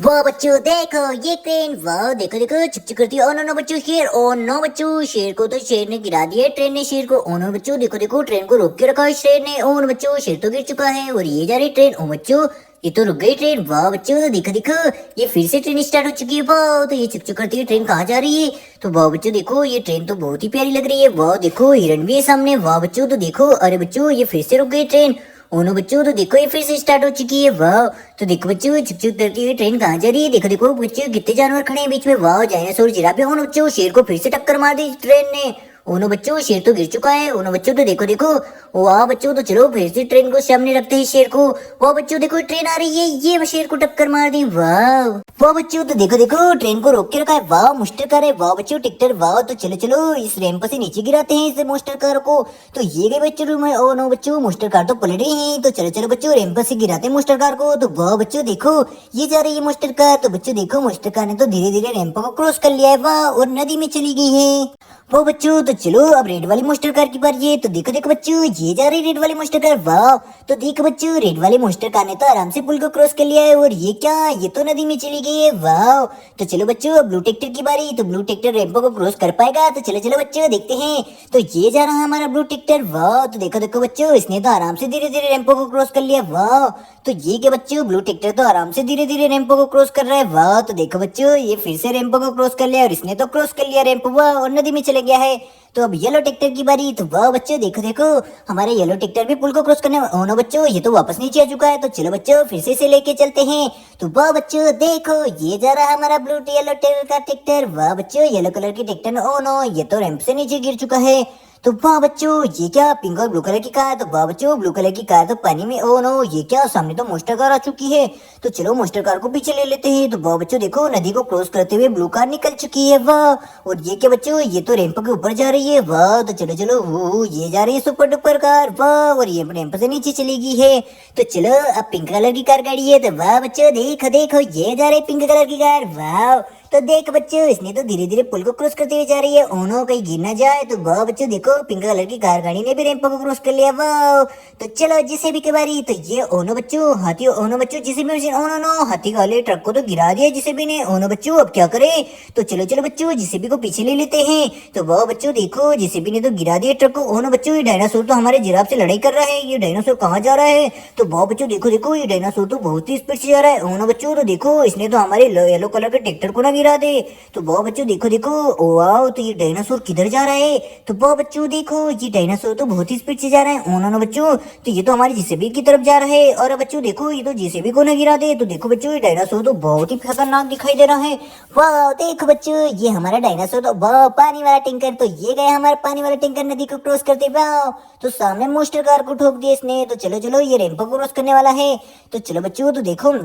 वाह बच्चों देखो ये ट्रेन, वाह देखो देखो चुक चुक करती है। ओ नो नो बच्चों शेर, ओ नो बच्चों शेर को तो शेर ने गिरा दिया है, ट्रेन ने शेर को। ओ नो बच्चों देखो देखो ट्रेन को रोक के रखा है शेर ने। ओ नो बच्चों शेर तो गिर चुका है और ये जा रही ट्रेन। ओ बच्चों ये तो रुक गई ट्रेन। वाह बच्चों तो देखो देखो ये फिर से ट्रेन स्टार्ट हो चुकी है। वाह तो ये चुक चुक करती है ट्रेन कहाँ जा रही है? तो वाह बच्चों देखो ये ट्रेन तो बहुत ही प्यारी लग रही है। वाह देखो हिरन भी है सामने। वाह बच्चों तो देखो, अरे बच्चों ये फिर से रुक गई ट्रेन। ओनो बच्चों तो देखो ये फिर से स्टार्ट हो चुकी है। वाह तो देखो बच्चों छुक छुक करती हुई ट्रेन कहाँ जा रही है? देखो देखो बच्चों कितने जानवर खड़े हैं बीच में। वाह डायनासोर, जिराफे। ओनो बच्चों शेर को फिर से टक्कर मार दी ट्रेन ने। ओनो बच्चों शेर तो गिर चुका है। ओनो बच्चों तो देखो देखो, वाह बच्चों तो चलो फिर से ट्रेन को सामने रखते हैं शेर को। वाह बच्चों देखो ट्रेन आ रही है, ये शेर को टक्कर मार दी। वाह वाह बच्चों तो देखो देखो ट्रेन को रोक के रखा है। वाह मुस्टर कार है। वाह बच्चों टिकटर। वाह तो चलो चलो इस रैंप से नीचे गिराते हैं इस मोस्टर कार को। तो ये गए बच्चों रूम में। ओ नो बच्चों मोस्टर कार तो पलट गई है। तो चलो चलो बच्चों रैंप से गिराते हैं मोस्टर कार को। तो वाह बच्चों देखो ये जा रही है मोस्टर कार। तो बच्चों देखो मोस्टर कार ने तो धीरे धीरे रैंप को क्रॉस कर लिया है। वाह और नदी में चली गई है। वो बच्चों तो चलो अब रेड वाली मोस्टर कार की बारी है। तो देखो देखो बच्चों ये जा रही रेड वाली मोस्टर कार। वाह तो देखो बच्चों रेड वाली मोस्टर कार ने तो आराम से पुल को क्रॉस कर लिया है। और ये क्या, ये तो नदी में चली गई है। वाह तो चलो बच्चों अब ब्लू ट्रैक्टर की बारी। तो ब्लू ट्रैक्टर रैंपो को क्रॉस कर पाएगा? तो चलो चलो बच्चों देखते हैं। तो ये जा रहा है हमारा ब्लू ट्रैक्टर। वाह तो देखो देखो बच्चों इसने तो आराम से धीरे धीरे रैंपो को क्रॉस कर लिया। वाह तो ये क्या बच्चों ब्लू ट्रैक्टर तो आराम से धीरे धीरे रैंपो को क्रॉस कर रहा है। वाह तो देखो बच्चों ये फिर से रैंपो को क्रॉस कर लिया और इसने तो क्रॉस कर लिया रैंपो। वाह और नदी में चले गया है। तो अब येलो ट्रैक्टर की बारी। तो वाह बच्चों देखो देखो हमारे येलो ट्रैक्टर भी पुल को क्रॉस करने। ओ नो बच्चों ये तो वापस नीचे आ चुका है। तो चलो बच्चों फिर से इसे लेके चलते हैं। तो वाह बच्चों देखो ये जा रहा है हमारा ब्लू येलो कलर का ट्रैक्टर। वाह बच्चों येलो कलर की ट्रैक्टर। ओ नो ये तो रैंप से नीचे गिर चुका है। तो वाह बच्चों ये क्या, पिंक और ब्लू कलर की कार। तो वाह बच्चों ब्लू कलर की कार तो पानी में। ओ नो ये क्या, सामने तो मोस्टर कार आ चुकी है। तो चलो मोस्टर कार को पीछे ले लेते हैं। तो वाह बच्चों देखो नदी को क्रॉस करते हुए ब्लू कार निकल चुकी है। वाह और ये क्या बच्चों, ये तो रैंप के ऊपर जा रही है। वाह तो चलो चलो वो ये जा रही है सुपर डुपर कार। वाह और ये रैंप से नीचे चली गई है। तो चलो अब पिंक कलर की कार गाड़ी है। तो वाह बच्चों देखो देखो ये जा रही पिंक कलर की कार। वाह तो देख बच्चों इसने तो धीरे धीरे पुल को क्रॉस करते हुए जा रही है। ओनो कहीं गिर ना जाए। तो वाह बच्चों देखो पिंक कलर की कार गाड़ी ने भी रैंप को क्रॉस कर लिया। वाह तो चलो जिसे भी के बारी। तो ये ओनो बच्चों हाथी। ओनो बच्चों जिसे भी। ओनो नो हाथी वाले ट्रक को तो गिरा दिया जिसे भी ने। ओनो बच्चों अब क्या करे? तो चलो चलो बच्चों जिसे भी को पीछे ले लेते हैं। तो वाह बच्चों देखो जिसे भी ने तो गिरा दिया ट्रक को। ओनो बच्चों ये डायनासोर तो हमारे जिराफ से लड़ाई कर रहा है। ये डायनासोर कहाँ जा रहा है? तो वाह बच्चों देखो देखो ये डायनासोर तो बहुत ही स्पीड से जा रहा है। ओनो बच्चों तो देखो इसने तो हमारे येलो कलर के ट्रैक्टर को ना गिरा दे। तो वाह बच्चों देखो देखो, वाह तो ये डायनासोर किधर जा रहा है? तो वाह बच्चों देखो ये डायनासोर तो बहुत ही स्पीड से जा रहा है। ओनो बच्चों तो ये तो हमारे जेसीबी की तरफ जा रहा है। और बच्चों देखो ये तो जेसीबी को ना गिरा दे। तो देखो बच्चों ये डायनासोर तो बहुत ही खतरनाक दिखाई दे रहा है। वाह देखो बच्चों ये हमारा डायनासोर तो वाह पानी वाला टैंकर। तो ये गया हमारा पानी वाला टैंकर नदी को क्रॉस करते। वाह तो सामने मोस्टर कार को ठोक दिया इसने। तो चलो चलो ये रैंप को क्रॉस करने वाला है। तो चलो बच्चों तो देखो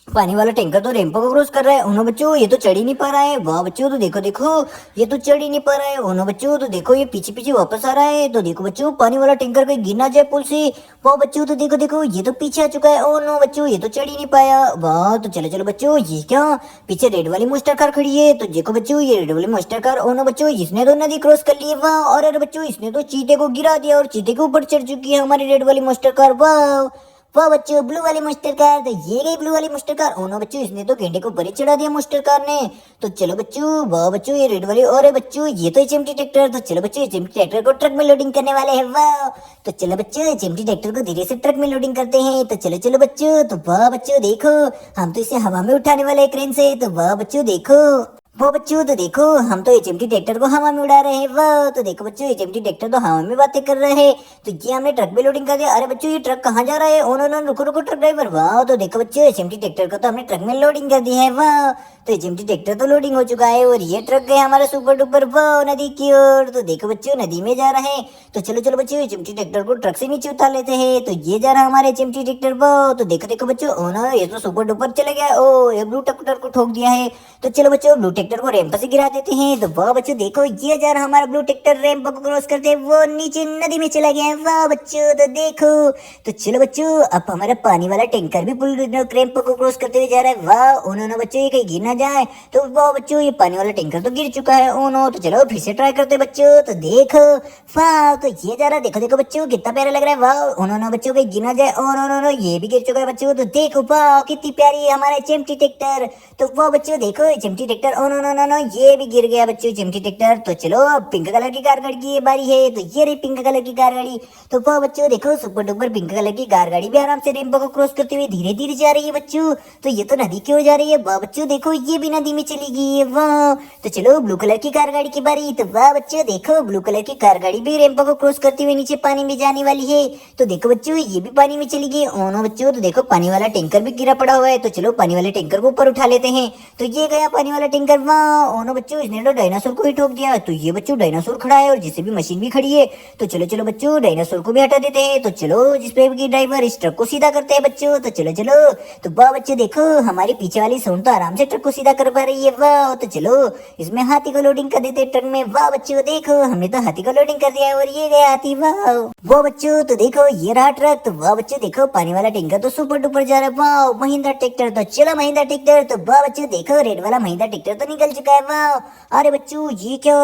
पानी वाला टैंकर तो रैंप को क्रॉस कर रहा है। ओनो बच्चों ये तो चढ़ ही नहीं पा रहा है। वाह बच्चों तो देखो देखो ये तो चढ़ ही नहीं पा रहा है। ओनो बच्चों तो देखो ये पीछे पीछे वापस आ रहा है। तो देखो बच्चों पानी वाला टैंकर कहीं गिर ना जाए पुल से। वाह बच्चों तो देखो देखो ये तो पीछे आ चुका है। ओनो बच्चों ये तो चढ़ ही नहीं पाया। वाह तो चलो चलो बच्चों ये क्या, पीछे रेड वाली मोस्टर कार खड़ी है। तो देखो बच्चों ये रेड वाली मोस्टर कार। ओनो बच्चों इसने तो नदी क्रॉस कर ली है। वाह और अरे बच्चों इसने तो चीते को गिरा दिया और चीते के ऊपर चढ़ चुकी है हमारी रेड वाली मोस्टर कार। वाह वाह बच्चों ब्लू वाली मोस्टर कार। तो ये गई ब्लू वाली मोस्टर कार। ओनो बच्चों इसने तो गेंडे को बड़ी चढ़ा दिया मोस्टर कार ने। तो चलो बच्चों वाह बच्चों ये रेड वाली। और बच्चों ये तो चिमटी ट्रैक्टर। तो चलो बच्चों चिमटी ट्रैक्टर को ट्रक में लोडिंग करने वाले हैं। वाह तो चलो बच्चों चिमटी ट्रैक्टर को धीरे से ट्रक में लोडिंग करते हैं। तो चलो चलो बच्चों। तो वाह बच्चों देखो हम तो इसे हवा में उठाने वाले हैं क्रेन से। तो वाह बच्चों देखो, वो बच्चों तो देखो हम तो चिमटी ट्रैक्टर को हवा में उड़ा रहे हैं। वाह तो देखो बच्चों ये चिमटी ट्रैक्टर तो हवा में बातें कर रहे हैं। तो ये हमने ट्रक में लोडिंग कर दिया। अरे बच्चों ये ट्रक कहाँ जा रहा है? ओ नो नो रुको रुको ट्रक ड्राइवर। वाह तो देखो बच्चों चिमटी ट्रैक्टर को तो हमने ट्रक में लोडिंग कर दी है। वाह तो चिमटी ट्रैक्टर तो लोडिंग हो चुका है और ये ट्रक गए हमारा सुपर डुपर वाह नदी की ओर। तो देखो बच्चों नदी में जा रहे हैं। तो चलो चलो बच्चों चिमटी ट्रैक्टर को ट्रक से नीचे उतार लेते हैं। तो ये जा रहा हमारे चिमटी ट्रैक्टर। वाह तो देखो देखो बच्चों, ओ ना ये तो सुपर डुपर चले गया। ओ ये ब्लू ट्रैक्टर को ठोक दिया है। तो चलो बच्चों ब्लू ट्रैक्टर को रैंप से गिरा देते हैं। तो वाह बच्चों देखो ये जा रहा हमारा ब्लू ट्रैक्टर रैंप को क्रॉस करते वो नीचे नदी में चला गया है। वाह बच्चों तो देखो। तो चलो बच्चों अब हमारा पानी वाला टैंकर भी पुल रैंप को क्रॉस करते हुए जा रहा है। वाह उन्होंने बच्चों ये कहीं गिर ना जाए। तो वाह बच्चों ये पानी वाला टैंकर तो गिर चुका है। Oh no. तो चलो फिर से ट्राई करते बच्चों। तो देखो वाह तो ये जा रहा देखो देखो बच्चों कितना प्यारा लग रहा है। वाह उन्होंने बच्चों कहीं गिर ना जाए। और नो ये भी गिर चुका है बच्चों। तो देखो वाह कितनी प्यारी है हमारा चिमटी ट्रैक्टर। तो वाह बच्चों देखो चिमटी ट्रैक्टर। ओ नो ये भी गिर गया बच्चों चिमटी ट्रैक्टर। तो चलो अब पिंक कलर की कार गाड़ी की बारी है। तो ये रही पिंक कलर की कार गाड़ी। तो वाह बच्चों देखो सुपर डुपर पिंक कलर की कार गाड़ी भी आराम से रेनबो को क्रॉस करते हुए धीरे धीरे जा रही है बच्चों। तो ये तो नदी की ओर जा रही है। वाह बच्चों देखो ये भी नदी में चली गई है। वाह तो चलो ब्लू कलर की कार गाड़ी की बारी। तो वाह बच्चों देखो ब्लू कलर की कार गाड़ी भी रेनबो को क्रॉस करते हुए नीचे पानी में जाने वाली है। तो देखो बच्चों ये भी पानी में चली गई। ओ नो बच्चों तो देखो पानी वाला टैंकर भी गिरा पड़ा हुआ है। तो चलो पानी वाले टैंकर को ऊपर उठा लेते हैं। तो ये गया पानी वाला टैंकर। वाह ओ नो बच्चों इसने तो डायनासोर को ही ठोक दिया। तो ये बच्चों डायनासोर खड़ा है और जिसे भी मशीन भी खड़ी है। तो चलो चलो बच्चों डायनासोर को भी हटा देते हैं। तो चलो जिसपे भी ड्राइवर इस ट्रक को सीधा करते हैं बच्चों। तो चलो चलो। तो वाह बच्चों देखो हमारी पीछे वाली सोन तो आराम से ट्रक को सीधा कर पा रही है। वाह तो चलो इसमें हाथी को लोडिंग कर देते ट्रक में। वाह बच्चों देखो हमने तो हाथी को लोडिंग कर दिया है और ये गया हाथी। वाह बच्चों तो देखो ये रहा ट्रक। तो वाह बच्चों देखो पानी वाला टैंकर तो सुपर डुपर जा रहा है। वाह महिंद्रा ट्रैक्टर। तो चलो महिंद्रा ट्रैक्टर। तो वाह बच्चों देखो रेड वाला महिंद्रा ट्रैक्टर तो निकल चुका है। वाह अरे बच्चों ये क्या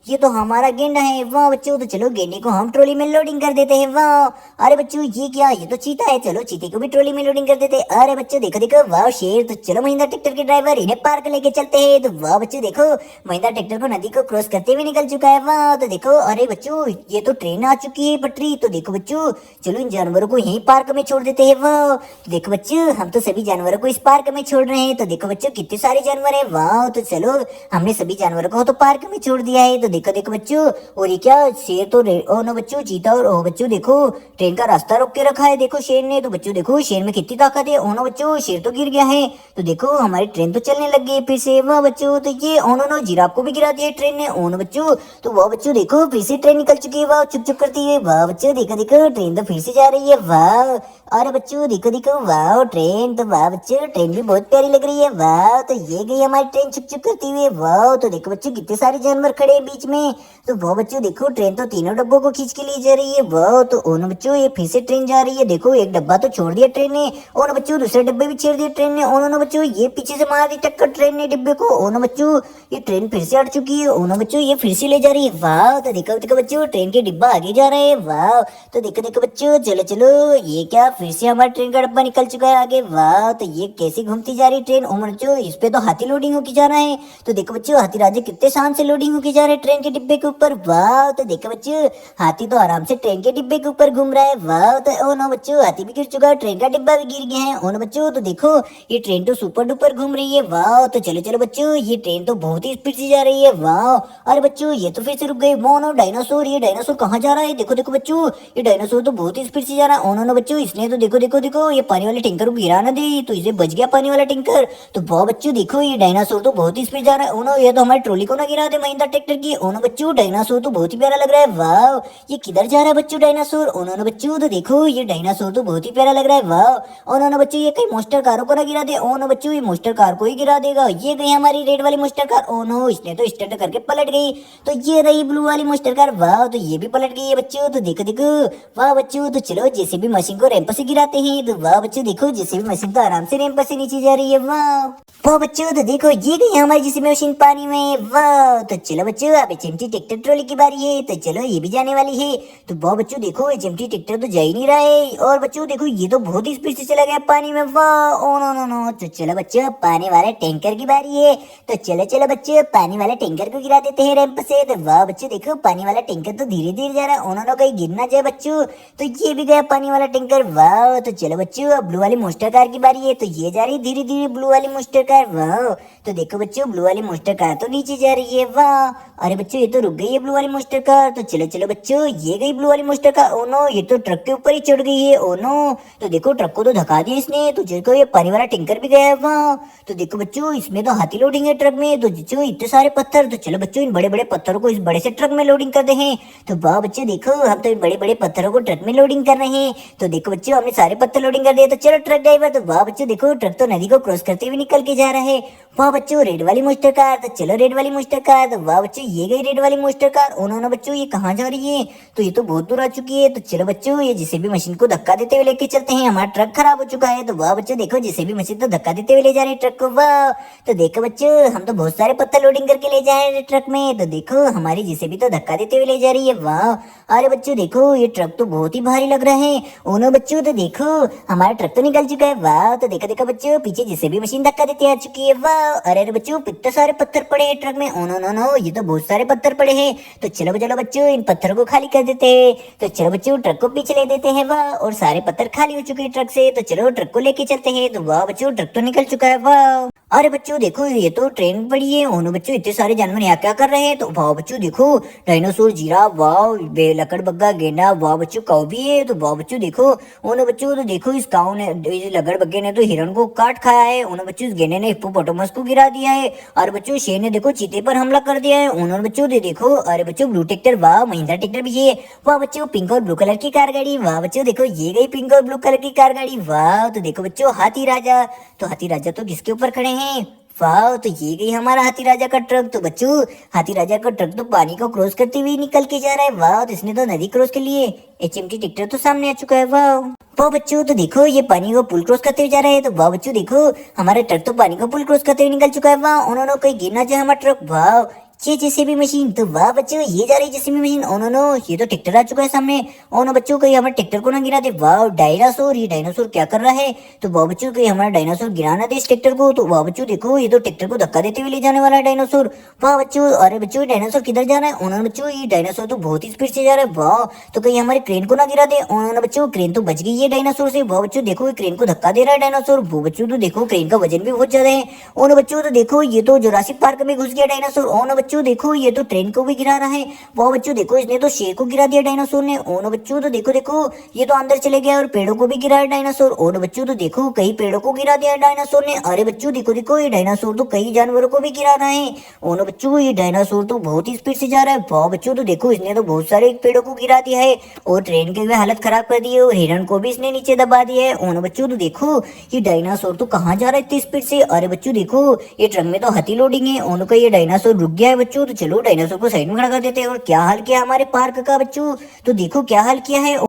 ये तो हमारा गेंडा है। वाह बच्चों तो चलो गेंडे को हम ट्रॉली में लोडिंग कर देते हैं। वाह अरे बच्चों ये क्या ये तो चीता है। चलो चीते को भी ट्रॉली में लोडिंग कर देते हैं। अरे बच्चों देखो देखो वाह शेर। तो चलो महिंद्रा ट्रैक्टर के ड्राइवर इन्हें पार्क लेके चलते हैं। तो वाह बच्चों देखो महिंद्रा ट्रैक्टर को नदी को क्रॉस करते हुए निकल चुका है। वाह तो देखो अरे बच्चों ये तो ट्रेन आ चुकी है पटरी। तो देखो बच्चों चलो इन जानवरों को यहीं पार्क में छोड़ देते हैं। वाह तो देखो बच्चों हम तो सभी जानवरों को इस पार्क में छोड़ रहे हैं। तो देखो बच्चों कितने सारे जानवर हैं। वाह तो चलो हमने सभी जानवरों को तो पार्क में छोड़ दिया है। तो देखो देखो बच्चों और ये क्या शेर तो ओ नो बच्चों चीता और ओ बच्चों देखो ट्रेन का रास्ता रोक के रखा है देखो शेर ने। तो बच्चों देखो शेर में कितनी ताकत है। ओ नो बच्चों शेर तो गिर गया है। तो देखो हमारी ट्रेन तो चलने लग गई फिर से। वाह बच्चों तो ये ओ नो जिराफ को भी गिरा दिया ट्रेन ने। ओ नो बच्चों तो वाह बच्चों देखो फिर से ट्रेन निकल चुकी है। वाह चुप चुप करती है। वाह बच्चों देखो देखो ट्रेन तो फिर से जा रही है। वाह अरे बच्चों देखो देखो वाह ट्रेन। तो वाह बच्चों ट्रेन भी बहुत प्यारी लग रही है। वाह तो ये गई हमारी ट्रेन चुप चुप करती हुई। वाह तो देखो बच्चों कितने सारे जानवर खड़े हैं बीच में। तो वाह बच्चों देखो ट्रेन तो तीनों डब्बों को खींच के लिए जा रही है। वाह तो ओ नो बच्चों ये फिर से ट्रेन जा रही है। देखो एक डब्बा तो छोड़ दिया ट्रेन ने। ओ नो बच्चों दूसरे डब्बे भी छेड़ दिए ट्रेन ने। ओ नो बच्चों ये पीछे से मार दी टक्कर ट्रेन ने डिब्बे को। ओ नो बच्चों ये ट्रेन फिर से अट चुकी है। ओ नो बच्चों ये फिर से ले जा रही है। वाह तो देखो देखो बच्चों ट्रेन के डिब्बा आगे जा रहे हैं। वाह तो देखो देखो बच्चों चलो चलो ये क्या फिर से हमारा ट्रेन का डब्बा निकल चुका है आगे। वाह तो ये कैसी घूमती जा रही ट्रेन। ओ बच्चों इस पे तो हाथी लोडिंग होके जा रहा है। तो देखो बच्चों हाथी राजे कितने शान से लोडिंग होके जा रहे हैं ट्रेन के डिब्बे के ऊपर। वाह तो देखो बच्चों हाथी तो आराम से ट्रेन के डिब्बे के ऊपर घूम रहा है। वाह तो ओ नो बच्चों हाथी भी गिर चुका है ट्रेन का डिब्बा भी गिर गया है। ओ नो बच्चों तो देखो ये ट्रेन तो सुपर डुपर घूम रही है। वाह तो चलो चलो बच्चों ये ट्रेन तो बहुत ही स्पीड से जा रही है। वाह अरे बच्चों ये तो फिर से रुक गई। मोनो डायनासोर ये डायनासोर कहाँ जा रहा है। देखो देखो बच्चों ये डायनासोर तो बहुत ही स्पीड से जा रहा है। ओ नो बच्चों इसने तो देखो देखो देखो ये पानी वाले टैंकर को गिरा ना दे तो इसे बच गया पानी वाला टैंकर। तो वाह बच्चों देखो ये डायनासोर तो बहुत ही स्पीड जा रहा है। ओ नो ये तो हमारी ट्रॉली को ना गिरा दे महिंद्रा ट्रैक्टर की। ओ नो बच्चों डायनासोर तो बहुत ही प्यारा लग रहा है। वाह ये किधर जा रहा है बच्चों डायनासोर। ओ नो बच्चों तो देखो ये डायनासोर तो बहुत ही प्यारा लग रहा है। वाह ओ नो बच्चों ये कहीं मोस्टर कारों को ना गिरा दे। ओ नो बच्चों ये मोस्टर कार को ही गिरा देगा। ये गई हमारी रेड वाली मोस्टर कार। ओ नो इसने तो स्टंट करके पलट गई। तो ये रही ब्लू वाली मोस्टर कार। वाह तो ये भी पलट गई है बच्चों। तो देखो देखो वाह बच्चों तो चलो जैसे भी मशीन को रैंप से गिराते हैं। तो वाह बच्चों देखो जैसे भी मशीन तो आराम से रैंप से नीचे जा रही है। वाह बच्चों तो देखो ये गई हमारी जैसे मशीन पानी में। वाह तो चलो बच्चों अब चिमटी ट्रैक्टर ट्रॉली की बारी है। तो चलो ये भी जाने वाली है। तो वाह बच्चों देखो ये चिमटी ट्रैक्टर तो जा ही नहीं रहा है। और बच्चों देखो ये तो बहुत ही स्पीड से चला गया पानी में। वाह ओ नो नो नो। तो चलो बच्चों पानी वाले टैंकर की बारी है। तो चलो चलो बच्चों पानी वाले टैंकर को गिरा देते हैं रैंप से। तो वाह बच्चों देखो पानी वाला टैंकर तो धीरे धीरे जा रहा है। उन्होंने कहीं गिर ना जाए बच्चों। तो ये भी गया पानी वाला टैंकर। वाह तो चलो बच्चों अब ब्लू वाली मोस्टर कार की बारी है। तो ये जा रही धीरे धीरे ब्लू वाली मोस्टर कार। वाह तो देखो बच्चों ब्लू वाली मोस्टर कार तो नीचे जा रही है। वाह अरे बच्चों ये तो रुक गई है ब्लू वाली मोस्टर कार। तो चलो चलो बच्चों ये गई ब्लू वाली मोस्टर कार। ओ नो ये तो ट्रक के ऊपर ही चढ़ गई है। ओ नो तो देखो ट्रक को तो धक्का दिया इसने। तो देखो ये पानी वाला टैंकर भी गया है। वाह तो देखो बच्चों इसमें तो हाथी लोडिंग है ट्रक में। तो बच्चों इतने सारे पत्थर। तो चलो बच्चों इन बड़े बड़े पत्थरों को इस बड़े से ट्रक में लोडिंग करते हैं। तो वाह बच्चों देखो हम तो इन बड़े बड़े पत्थरों को ट्रक में लोडिंग कर रहे हैं। तो देखो बच्चों हमने सारे पत्थर लोडिंग कर दिए। तो चलो ट्रक ड्राइवर। तो वाह बच्चों देखो ट्रक तो नदी को क्रॉस करते हुए निकल के जा रहा है। वाह बच्चों रेड वाली मोस्टर कार, तो चलो रेड वाली मोस्टर कार। तो वाह बच्चों ये गई रेड वाली मोस्टर कार। ओ नो बच्चों ये कहाँ जा रही है? तो ये तो बहुत दूर आ चुकी है। तो चलो बच्चों ये जेसीबी मशीन को धक्का देते हुए लेके चलते हैं, हमारा ट्रक खराब हो चुका है। तो वाह बच्चों देखो जेसीबी मशीन तो धक्का देते हुए ले जा रही है ट्रक को। वाह तो देखो बच्चों हम तो बहुत सारे पत्थर लोडिंग करके ले जा रहे हैं ट्रक में। तो देखो हमारी जेसीबी तो धक्का देते हुए ले जा रही है। वाह अरे बच्चों देखो ये ट्रक तो बहुत ही भारी लग रहा है। ओ नो बच्चों तो देखो हमारा ट्रक तो निकल चुका है। वाह तो देखो देखो बच्चों पीछे जेसीबी मशीन धक्का देते आ चुकी है। वाह अरे अरे बच्चों कितने सारे पत्थर पड़े हैं ट्रक में। ओ नो नो नो ये तो बहुत सारे पत्थर पड़े हैं। तो चलो चलो बच्चों इन पत्थरों को खाली कर देते हैं। तो चलो बच्चों ट्रक को पीछे ले देते हैं। वाह और सारे पत्थर खाली हो चुके हैं ट्रक से। तो चलो ट्रक को लेके चलते हैं। तो वाह बच्चों ट्रक तो निकल चुका है। वाह अरे बच्चों देखो ये तो ट्रेन पड़ी है। ओनो बच्चों इतने सारे जानवर यहाँ क्या कर रहे हैं? तो वाह बच्चों देखो डायनासोर, जिराफ, वाह लकड़बग्गा, गेंडा, वाह बच्चों काऊ भी है। तो वाह बच्चों देखो ओनो बच्चों तो देखो इस काऊ ने इस लकड़बग्गे ने तो हिरण को काट खाया है। ओनो बच्चों इस गेंडे ने हिप्पोपोटामस को गिरा दिया है। और बच्चों शेर ने देखो चीते पर हमला कर दिया है। ओनो बच्चों देखो अरे बच्चों ब्लू ट्रैक्टर, वाह महिंद्रा ट्रैक्टर भी है। वाह बच्चों पिंक और ब्लू कलर की कार गाड़ी। वाह बच्चों देखो ये गई पिंक और ब्लू कलर की कार गाड़ी। वाह तो देखो बच्चों हाथी राजा। तो हाथी राजा तो किसके ऊपर खड़े हैं? वाह तो ये गई हमारा हाथी राजा का ट्रक। तो बच्चों हाथी राजा का ट्रक तो पानी को क्रॉस करते हुए निकल के जा रहा है। वाह तो इसने तो नदी क्रॉस के लिए एचएमटी ट्रैक्टर तो सामने आ चुका है। वाह बच्चों तो देखो ये पानी को पुल क्रॉस करते हुए जा रहा है। तो वाह बच्चों देखो हमारा ट्रक तो पानी को पुल क्रॉस करते हुए निकल चुका है। वाह उन्होंने कहीं गिरना चाहे हमारा ट्रक। वाह ये जेसीबी मशीन। तो वाह बच्चों ये जा रही जेसीबी मशीन। ओ नो ये तो ट्रैक्टर आ चुका है सामने। ओ नो बच्चों कहीं हमारे ट्रैक्टर को ना गिरा दे। वाह डायनासोर, ये डायनासोर क्या कर रहा है? तो वाह बच्चों कहीं हमारा डायनासोर गिराना दे इस ट्रैक्टर को। तो वाह बच्चों देखो ये तो ट्रैक्टर को धक्का देते हुए ले जाने वाला है डायनासोर। वाह बच्चों अरे बच्चों डायनासोर किधर जा रहा है? ओ नो बच्चों ये डायनासोर तो बहुत ही स्पीड से जा रहा है। वाह तो कहीं हमारे क्रेन को ना गिरा दे। ओ नो बच्चों क्रेन तो बच गई है डायनासोर से। वाह बच्चों देखो क्रेन को धक्का दे रहा है डायनासोर। वो बच्चों तो देखो क्रेन का वजन भी बहुत ज्यादा है। ओ नो बच्चों तो देखो ये तो जुरासिक पार्क में घुस गया डायनासोर। ओ नो बच्चों देखो ये तो ट्रेन को भी गिरा रहा है। वाह बच्चों देखो इसने तो शेर को गिरा दिया डायनासोर ने। ओ नो बच्चों तो देखो देखो ये तो अंदर चले गया और पेड़ों को भी गिरा है डायनासोर। ओ नो बच्चों तो देखो कई पेड़ों को गिरा दिया डायनासोर ने। अरे बच्चों देखो देखो ये डायनासोर तो कई जानवरों को भी गिरा रहा है। ओ नो बच्चों ये डायनासोर तो बहुत ही स्पीड से जा रहा है। वाह बच्चों तो देखो इसने तो बहुत सारे पेड़ों को गिरा दिया है और ट्रेन की भी हालत खराब कर दी है और हिरण को भी इसने नीचे दबा दिया है। ओ नो बच्चों तो देखो ये डायनासोर तो कहाँ जा रहा है इतनी स्पीड से? अरे बच्चों देखो ये ट्रक में तो हाथी लोडिंग है। ओनो का ये डायनासोर रुक गया है बच्चों। तो चलो डायनासोर को साइड में खड़ा कर देते हैं। और क्या हाल किया हमारे पार्क का बच्चों? तो देखो क्या हाल किया है।